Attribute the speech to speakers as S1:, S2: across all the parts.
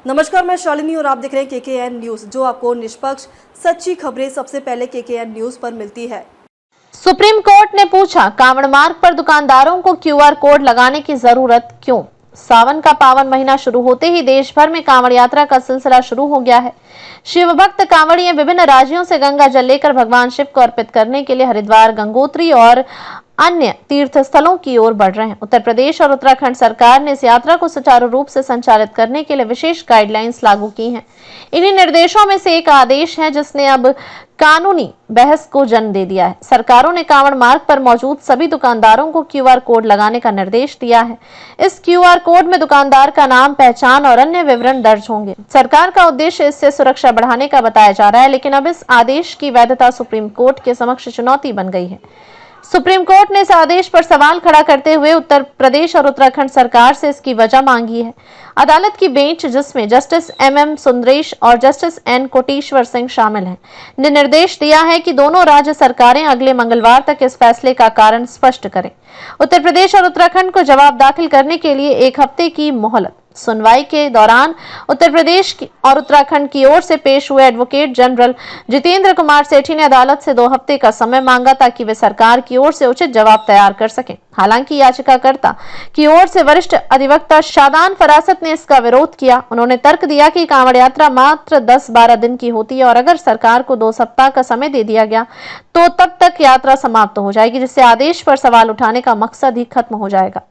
S1: नमस्कार, मैं शालिनी और आप देख रहे हैं केकेएन न्यूज, जो आपको निष्पक्ष सच्ची खबरें सबसे पहले केकेएन न्यूज पर मिलती है।
S2: सुप्रीम कोर्ट ने पूछा, कांवड़ मार्ग पर दुकानदारों को क्यूआर कोड लगाने की जरूरत क्यों? सावन का पावन महीना शुरू होते ही देश भर में कांवड़ यात्रा का सिलसिला शुरू हो गया है। शिव भक्त कांवड़िए विभिन्न राज्यों से गंगा जल लेकर भगवान शिव को अर्पित करने के लिए हरिद्वार, गंगोत्री और अन्य तीर्थ स्थलों की ओर बढ़ रहे हैं। उत्तर प्रदेश और उत्तराखंड सरकार ने इस यात्रा को सुचारू रूप से संचालित करने के लिए विशेष गाइडलाइंस लागू की हैं। इन्हीं निर्देशों में से एक आदेश है जिसने अब कानूनी बहस को जन्म दे दिया है। सरकारों ने कांवड़ मार्ग पर मौजूद सभी दुकानदारों को क्यूआर कोड लगाने का निर्देश दिया है। इस क्यूआर कोड में दुकानदार का नाम, पहचान और अन्य विवरण दर्ज होंगे। सरकार का उद्देश्य इससे सुरक्षा बढ़ाने का बताया जा रहा है, लेकिन अब इस आदेश की वैधता सुप्रीम कोर्ट के समक्ष चुनौती बन गई है। सुप्रीम कोर्ट ने इस आदेश पर सवाल खड़ा करते हुए उत्तर प्रदेश और उत्तराखंड सरकार से इसकी वजह मांगी है। अदालत की बेंच, जिसमें जस्टिस एम सुंदरेश और जस्टिस एन कोटेश्वर सिंह शामिल हैं, ने निर्देश दिया है कि दोनों राज्य सरकारें अगले मंगलवार तक इस फैसले का कारण स्पष्ट करें। उत्तर प्रदेश और उत्तराखंड को जवाब दाखिल करने के लिए 1 हफ्ते की मोहलत। सुनवाई के दौरान उत्तर प्रदेश और उत्तराखंड की ओर से पेश हुए एडवोकेट जनरल जितेंद्र कुमार सेठी ने अदालत से 2 हफ्ते का समय मांगा ताकि वे सरकार की ओर से उचित जवाब तैयार कर सकें। हालांकि याचिकाकर्ता की ओर से वरिष्ठ अधिवक्ता शादान फरासत ने इसका विरोध किया। उन्होंने तर्क दिया कि कांवड़ यात्रा मात्र 10-12 दिन की होती है और अगर सरकार को 2 सप्ताह का समय दे दिया गया तो तब तक यात्रा समाप्त हो जाएगी, जिससे आदेश पर सवाल उठाने का मकसद ही खत्म हो जाएगा।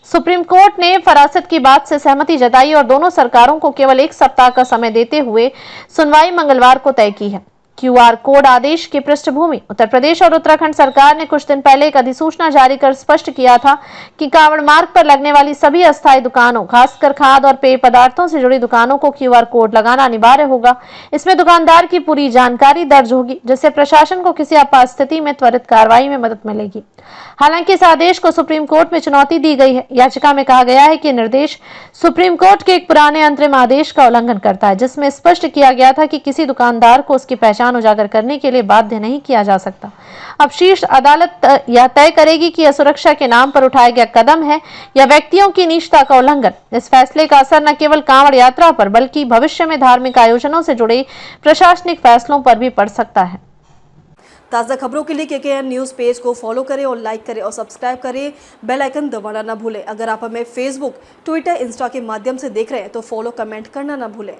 S2: सुप्रीम कोर्ट ने फरासत की बात से सहमति जताई और दोनों सरकारों को केवल 1 सप्ताह का समय देते हुए सुनवाई मंगलवार को तय की है। क्यूआर कोड आदेश की पृष्ठभूमि: उत्तर प्रदेश और उत्तराखंड सरकार ने कुछ दिन पहले एक अधिसूचना जारी कर स्पष्ट किया था कि कांवड़ मार्ग पर लगने वाली सभी अस्थायी दुकानों, खासकर खाद्य और पेय पदार्थों से जुड़ी दुकानों को क्यूआर कोड लगाना अनिवार्य होगा। इसमें दुकानदार की पूरी जानकारी दर्ज होगी, जिससे प्रशासन को किसी आपात स्थिति में त्वरित कार्रवाई में मदद मिलेगी। हालांकि इस आदेश को सुप्रीम कोर्ट में चुनौती दी गई है। याचिका में कहा गया है कि निर्देश सुप्रीम कोर्ट के एक पुराने अंतरिम आदेश का उल्लंघन करता है, जिसमें स्पष्ट किया गया था कि किसी दुकानदार को उसकी पहचान उजागर करने के लिए बाध्य नहीं किया जा सकता। अब शीर्ष अदालत यह तय करेगी कि यह सुरक्षा के नाम पर उठाया गया कदम है या व्यक्तियों की निजता का उल्लंघन। इस फैसले का असर न केवल कांवड़ यात्रा पर बल्कि भविष्य में धार्मिक आयोजनों से जुड़े प्रशासनिक फैसलों पर भी पड़ सकता है।
S1: ताज़ा खबरों के लिए केकेएन न्यूज़ पेज को फॉलो करें और लाइक करें और सब्सक्राइब करें। बेल आइकन दबाना ना भूलें। अगर आप हमें फेसबुक, ट्विटर, इंस्टा के माध्यम से देख रहे हैं तो फॉलो, कमेंट करना ना भूलें।